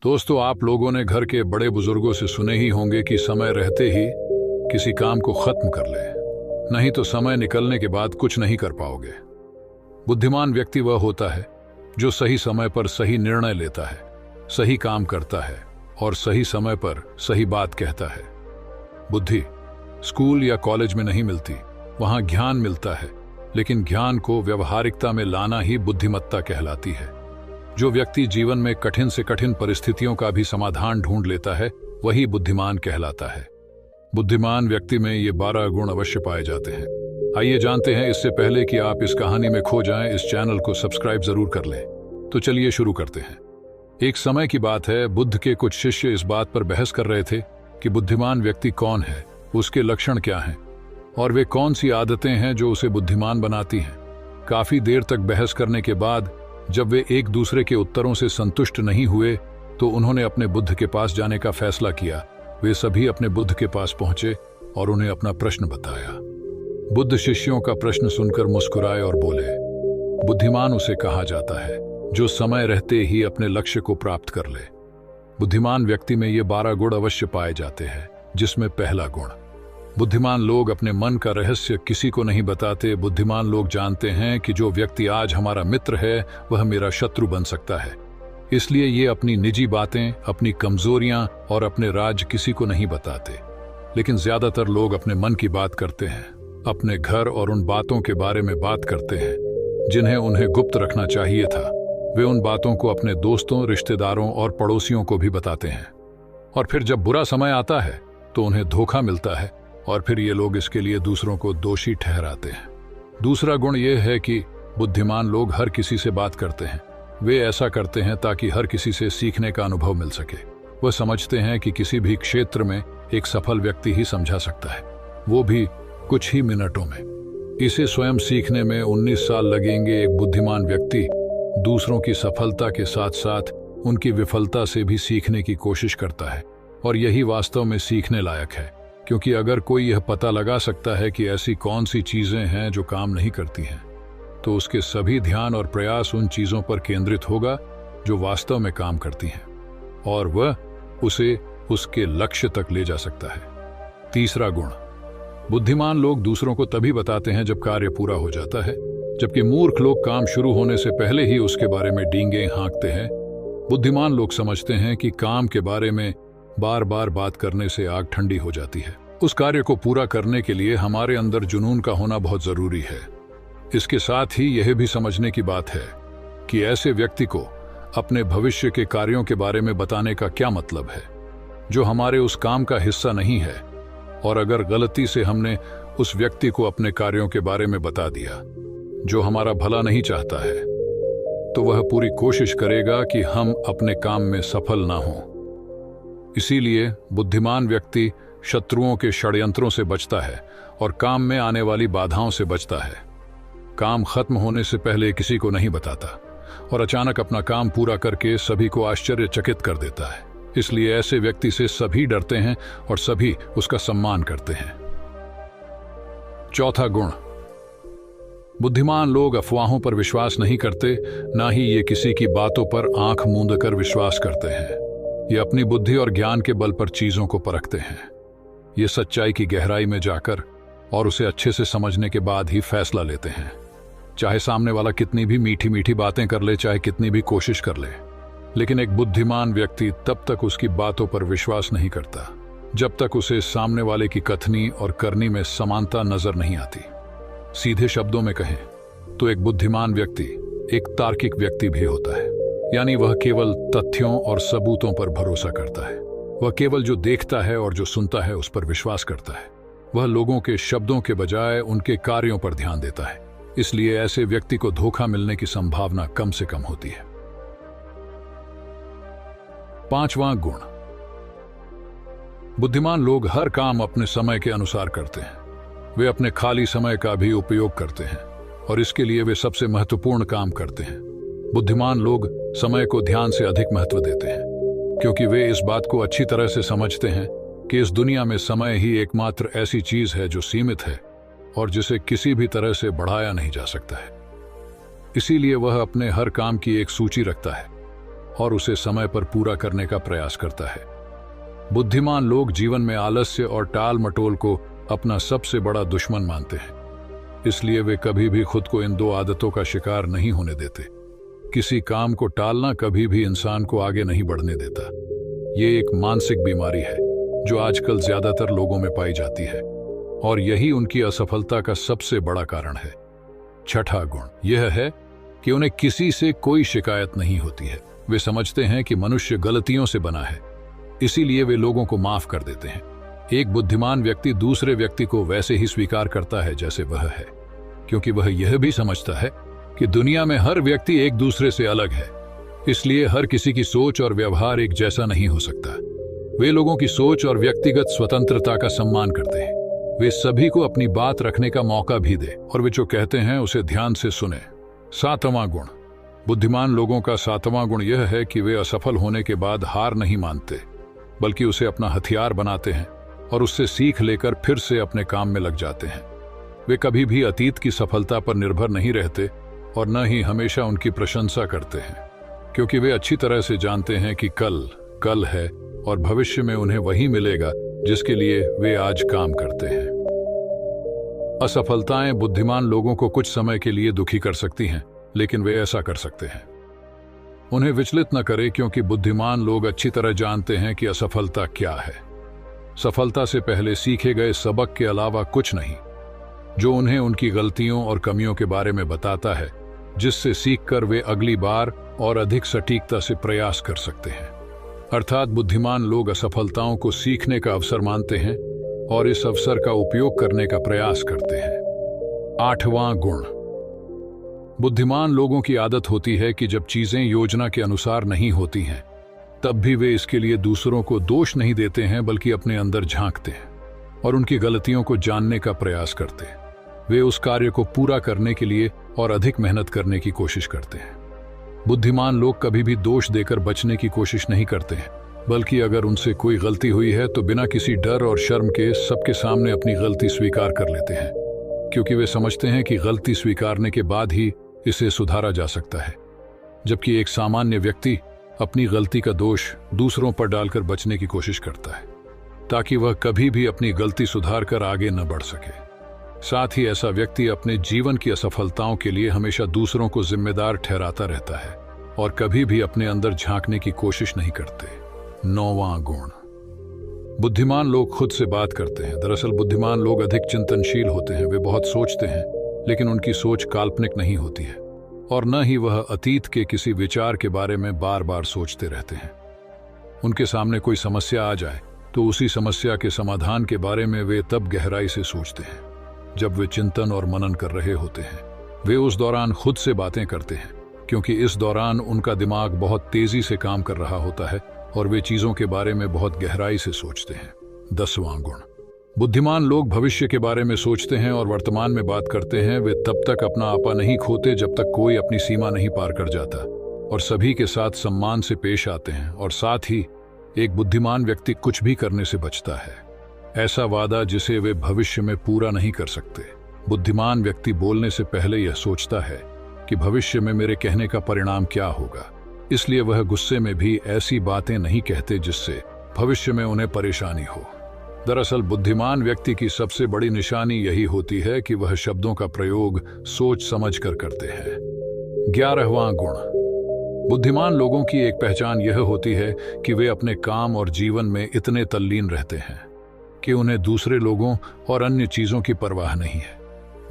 दोस्तों, आप लोगों ने घर के बड़े बुजुर्गों से सुने ही होंगे कि समय रहते ही किसी काम को खत्म कर ले, नहीं तो समय निकलने के बाद कुछ नहीं कर पाओगे। बुद्धिमान व्यक्ति वह होता है जो सही समय पर सही निर्णय लेता है, सही काम करता है और सही समय पर सही बात कहता है। बुद्धि स्कूल या कॉलेज में नहीं मिलती, वहां ज्ञान मिलता है, लेकिन ज्ञान को व्यवहारिकता में लाना ही बुद्धिमत्ता कहलाती है। जो व्यक्ति जीवन में कठिन से कठिन परिस्थितियों का भी समाधान ढूंढ लेता है, वही बुद्धिमान कहलाता है। बुद्धिमान व्यक्ति में ये 12 गुण अवश्य पाए जाते हैं। आइए जानते हैं। इससे पहले कि आप इस कहानी में खो जाएं, इस चैनल को सब्सक्राइब जरूर कर लें। तो चलिए शुरू करते हैं। एक समय की बात है, बुद्ध के कुछ शिष्य इस बात पर बहस कर रहे थे कि बुद्धिमान व्यक्ति कौन है, उसके लक्षण क्या हैं और वे कौन सी आदतें हैं जो उसे बुद्धिमान बनाती हैं। काफी देर तक बहस करने के बाद जब वे एक दूसरे के उत्तरों से संतुष्ट नहीं हुए तो उन्होंने अपने बुद्ध के पास जाने का फैसला किया। वे सभी अपने बुद्ध के पास पहुंचे और उन्हें अपना प्रश्न बताया। बुद्ध शिष्यों का प्रश्न सुनकर मुस्कुराए और बोले, बुद्धिमान उसे कहा जाता है जो समय रहते ही अपने लक्ष्य को प्राप्त कर ले। बुद्धिमान व्यक्ति में ये 12 गुण अवश्य पाए जाते हैं, जिसमें पहला गुण, बुद्धिमान लोग अपने मन का रहस्य किसी को नहीं बताते। बुद्धिमान लोग जानते हैं कि जो व्यक्ति आज हमारा मित्र है वह मेरा शत्रु बन सकता है, इसलिए ये अपनी निजी बातें, अपनी कमजोरियां और अपने राज किसी को नहीं बताते। लेकिन ज्यादातर लोग अपने मन की बात करते हैं, अपने घर और उन बातों के बारे में बात करते हैं जिन्हें उन्हें गुप्त रखना चाहिए था। वे उन बातों को अपने दोस्तों, रिश्तेदारों और पड़ोसियों को भी बताते हैं, और फिर जब बुरा समय आता है तो उन्हें धोखा मिलता है और फिर ये लोग इसके लिए दूसरों को दोषी ठहराते हैं। दूसरा गुण यह है कि बुद्धिमान लोग हर किसी से बात करते हैं। वे ऐसा करते हैं ताकि हर किसी से सीखने का अनुभव मिल सके। वह समझते हैं कि किसी भी क्षेत्र में एक सफल व्यक्ति ही समझा सकता है, वो भी कुछ ही मिनटों में। इसे स्वयं सीखने में 19 साल लगेंगे। एक बुद्धिमान व्यक्ति दूसरों की सफलता के साथ साथ उनकी विफलता से भी सीखने की कोशिश करता है, और यही वास्तव में सीखने लायक है, क्योंकि अगर कोई यह पता लगा सकता है कि ऐसी कौन सी चीजें हैं जो काम नहीं करती हैं, तो उसके सभी ध्यान और प्रयास उन चीजों पर केंद्रित होगा जो वास्तव में काम करती हैं, और वह उसे उसके लक्ष्य तक ले जा सकता है। तीसरा गुण, बुद्धिमान लोग दूसरों को तभी बताते हैं जब कार्य पूरा हो जाता है, जबकि मूर्ख लोग काम शुरू होने से पहले ही उसके बारे में डींगे हाँकते हैं। बुद्धिमान लोग समझते हैं कि काम के बारे में बार बार बात करने से आग ठंडी हो जाती है। उस कार्य को पूरा करने के लिए हमारे अंदर जुनून का होना बहुत जरूरी है। इसके साथ ही यह भी समझने की बात है कि ऐसे व्यक्ति को अपने भविष्य के कार्यों के बारे में बताने का क्या मतलब है, जो हमारे उस काम का हिस्सा नहीं है। और अगर गलती से हमने उस व्यक्ति को अपने कार्यों के बारे में बता दिया जो हमारा भला नहीं चाहता है, तो वह पूरी कोशिश करेगा कि हम अपने काम में सफल ना हों। इसीलिए बुद्धिमान व्यक्ति शत्रुओं के षड्यंत्रों से बचता है और काम में आने वाली बाधाओं से बचता है। काम खत्म होने से पहले किसी को नहीं बताता और अचानक अपना काम पूरा करके सभी को आश्चर्यचकित कर देता है। इसलिए ऐसे व्यक्ति से सभी डरते हैं और सभी उसका सम्मान करते हैं। चौथा गुण, बुद्धिमान लोग अफवाहों पर विश्वास नहीं करते, ना ही ये किसी की बातों पर आंख मूंद कर विश्वास करते हैं। ये अपनी बुद्धि और ज्ञान के बल पर चीजों को परखते हैं। ये सच्चाई की गहराई में जाकर और उसे अच्छे से समझने के बाद ही फैसला लेते हैं, चाहे सामने वाला कितनी भी मीठी मीठी बातें कर ले, चाहे कितनी भी कोशिश कर ले। लेकिन एक बुद्धिमान व्यक्ति तब तक उसकी बातों पर विश्वास नहीं करता जब तक उसे सामने वाले की कथनी और करनी में समानता नजर नहीं आती। सीधे शब्दों में कहें तो एक बुद्धिमान व्यक्ति एक तार्किक व्यक्ति भी होता है, यानी वह केवल तथ्यों और सबूतों पर भरोसा करता है। वह केवल जो देखता है और जो सुनता है उस पर विश्वास करता है। वह लोगों के शब्दों के बजाय उनके कार्यों पर ध्यान देता है। इसलिए ऐसे व्यक्ति को धोखा मिलने की संभावना कम से कम होती है। पांचवां गुण, बुद्धिमान लोग हर काम अपने समय के अनुसार करते हैं। वे अपने खाली समय का भी उपयोग करते हैं और इसके लिए वे सबसे महत्वपूर्ण काम करते हैं। बुद्धिमान लोग समय को ध्यान से अधिक महत्व देते हैं, क्योंकि वे इस बात को अच्छी तरह से समझते हैं कि इस दुनिया में समय ही एकमात्र ऐसी चीज है जो सीमित है और जिसे किसी भी तरह से बढ़ाया नहीं जा सकता है। इसीलिए वह अपने हर काम की एक सूची रखता है और उसे समय पर पूरा करने का प्रयास करता है। बुद्धिमान लोग जीवन में आलस्य और टाल मटोल को अपना सबसे बड़ा दुश्मन मानते हैं, इसलिए वे कभी भी खुद को इन दो आदतों का शिकार नहीं होने देते। किसी काम को टालना कभी भी इंसान को आगे नहीं बढ़ने देता। ये एक मानसिक बीमारी है जो आजकल ज्यादातर लोगों में पाई जाती है, और यही उनकी असफलता का सबसे बड़ा कारण है। छठा गुण यह है कि उन्हें किसी से कोई शिकायत नहीं होती है। वे समझते हैं कि मनुष्य गलतियों से बना है, इसीलिए वे लोगों को माफ कर देते हैं। एक बुद्धिमान व्यक्ति दूसरे व्यक्ति को वैसे ही स्वीकार करता है जैसे वह है, क्योंकि वह यह भी समझता है कि दुनिया में हर व्यक्ति एक दूसरे से अलग है, इसलिए हर किसी की सोच और व्यवहार एक जैसा नहीं हो सकता। वे लोगों की सोच और व्यक्तिगत स्वतंत्रता का सम्मान करते हैं। वे सभी को अपनी बात रखने का मौका भी दे और वे जो कहते हैं उसे ध्यान से सुने। सातवां गुण बुद्धिमान लोगों का सातवां गुण यह है कि वे असफल होने के बाद हार नहीं मानते, बल्कि उसे अपना हथियार बनाते हैं और उससे सीख लेकर फिर से अपने काम में लग जाते हैं। वे कभी भी अतीत की सफलता पर निर्भर नहीं रहते और न ही हमेशा उनकी प्रशंसा करते हैं, क्योंकि वे अच्छी तरह से जानते हैं कि कल है और भविष्य में उन्हें वही मिलेगा जिसके लिए वे आज काम करते हैं। असफलताएं बुद्धिमान लोगों को कुछ समय के लिए दुखी कर सकती हैं, लेकिन वे ऐसा कर सकते हैं। उन्हें विचलित न करें, क्योंकि बुद्धिमान लोग अच्छी तरह जानते हैं कि असफलता क्या है। सफलता से पहले सीखे गए सबक के अलावा कुछ नहीं, जो उन्हें उनकी गलतियों और कमियों के बारे में बताता है, जिससे सीखकर वे अगली बार और अधिक सटीकता से प्रयास कर सकते हैं। अर्थात बुद्धिमान लोग असफलताओं को सीखने का अवसर मानते हैं और इस अवसर का उपयोग करने का प्रयास करते हैं। आठवां गुण बुद्धिमान लोगों की आदत होती है कि जब चीजें योजना के अनुसार नहीं होती हैं, तब भी वे इसके लिए दूसरों को दोष नहीं देते हैं, बल्कि अपने अंदर झांकते हैं और उनकी गलतियों को जानने का प्रयास करते हैं। वे उस कार्य को पूरा करने के लिए और अधिक मेहनत करने की कोशिश करते हैं। बुद्धिमान लोग कभी भी दोष देकर बचने की कोशिश नहीं करते हैं, बल्कि अगर उनसे कोई गलती हुई है तो बिना किसी डर और शर्म के सबके सामने अपनी गलती स्वीकार कर लेते हैं, क्योंकि वे समझते हैं कि गलती स्वीकारने के बाद ही इसे सुधारा जा सकता है। जबकि एक सामान्य व्यक्ति अपनी गलती का दोष दूसरों पर डालकर बचने की कोशिश करता है, ताकि वह कभी भी अपनी गलती सुधार कर आगे न बढ़ सके। साथ ही ऐसा व्यक्ति अपने जीवन की असफलताओं के लिए हमेशा दूसरों को जिम्मेदार ठहराता रहता है और कभी भी अपने अंदर झांकने की कोशिश नहीं करते। नौवां गुण बुद्धिमान लोग खुद से बात करते हैं। दरअसल बुद्धिमान लोग अधिक चिंतनशील होते हैं। वे बहुत सोचते हैं, लेकिन उनकी सोच काल्पनिक नहीं होती है और न ही वह अतीत के किसी विचार के बारे में बार बार सोचते रहते हैं। उनके सामने कोई समस्या आ जाए तो उसी समस्या के समाधान के बारे में वे तब गहराई से सोचते हैं जब वे चिंतन और मनन कर रहे होते हैं। वे उस दौरान खुद से बातें करते हैं, क्योंकि इस दौरान उनका दिमाग बहुत तेजी से काम कर रहा होता है और वे चीजों के बारे में बहुत गहराई से सोचते हैं। 10वां गुण बुद्धिमान लोग भविष्य के बारे में सोचते हैं और वर्तमान में बात करते हैं। वे तब तक अपना आपा नहीं खोते जब तक कोई अपनी सीमा नहीं पार कर जाता और सभी के साथ सम्मान से पेश आते हैं। और साथ ही एक बुद्धिमान व्यक्ति कुछ भी करने से बचता है, ऐसा वादा जिसे वे भविष्य में पूरा नहीं कर सकते। बुद्धिमान व्यक्ति बोलने से पहले यह सोचता है कि भविष्य में मेरे कहने का परिणाम क्या होगा, इसलिए वह गुस्से में भी ऐसी बातें नहीं कहते जिससे भविष्य में उन्हें परेशानी हो। दरअसल बुद्धिमान व्यक्ति की सबसे बड़ी निशानी यही होती है कि वह शब्दों का प्रयोग सोच समझ कर करते हैं। 11वां गुण बुद्धिमान लोगों की एक पहचान यह होती है कि वे अपने काम और जीवन में इतने तल्लीन रहते हैं कि उन्हें दूसरे लोगों और अन्य चीजों की परवाह नहीं है।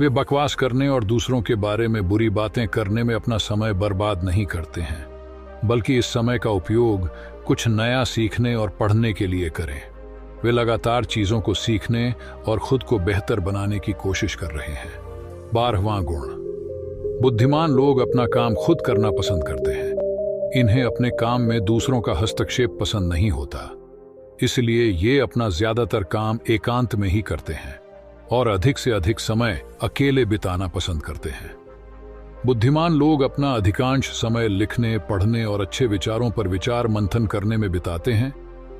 वे बकवास करने और दूसरों के बारे में बुरी बातें करने में अपना समय बर्बाद नहीं करते हैं, बल्कि इस समय का उपयोग कुछ नया सीखने और पढ़ने के लिए करें। वे लगातार चीजों को सीखने और खुद को बेहतर बनाने की कोशिश कर रहे हैं। 12वां गुण बुद्धिमान लोग अपना काम खुद करना पसंद करते हैं। इन्हें अपने काम में दूसरों का हस्तक्षेप पसंद नहीं होता, इसलिए ये अपना ज्यादातर काम एकांत में ही करते हैं और अधिक से अधिक समय अकेले बिताना पसंद करते हैं। बुद्धिमान लोग अपना अधिकांश समय लिखने, पढ़ने और अच्छे विचारों पर विचार मंथन करने में बिताते हैं,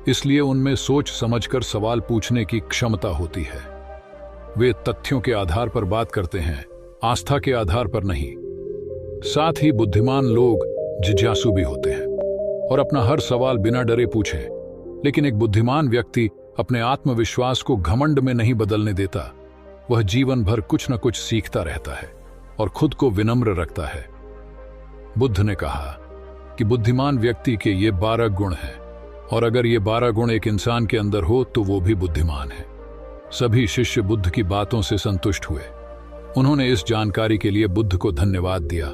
इसलिए उनमें सोच समझकर सवाल पूछने की क्षमता होती है। वे तथ्यों के आधार पर बात करते हैं, आस्था के आधार पर नहीं। साथ ही बुद्धिमान लोग जिज्ञासु भी होते हैं। और अपना हर सवाल बिना डरे पूछे। लेकिन एक बुद्धिमान व्यक्ति अपने आत्मविश्वास को घमंड में नहीं बदलने देता। वह जीवन भर कुछ न कुछ सीखता रहता है और खुद को विनम्र रखता है। बुद्ध ने कहा कि बुद्धिमान व्यक्ति के ये 12 गुण हैं, और अगर ये 12 गुण एक इंसान के अंदर हो तो वो भी बुद्धिमान है। सभी शिष्य बुद्ध की बातों से संतुष्ट हुए। उन्होंने इस जानकारी के लिए बुद्ध को धन्यवाद दिया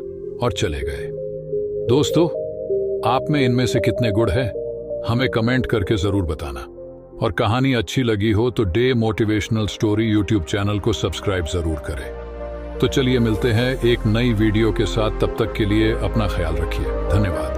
और चले गए। दोस्तों, आप में इनमें से कितने गुण हैं? हमें कमेंट करके जरूर बताना। और कहानी अच्छी लगी हो तो day motivational story YouTube channel को सब्सक्राइब जरूर करें। तो चलिए मिलते हैं एक नई वीडियो के साथ। तब तक के लिए अपना ख्याल रखिए। धन्यवाद।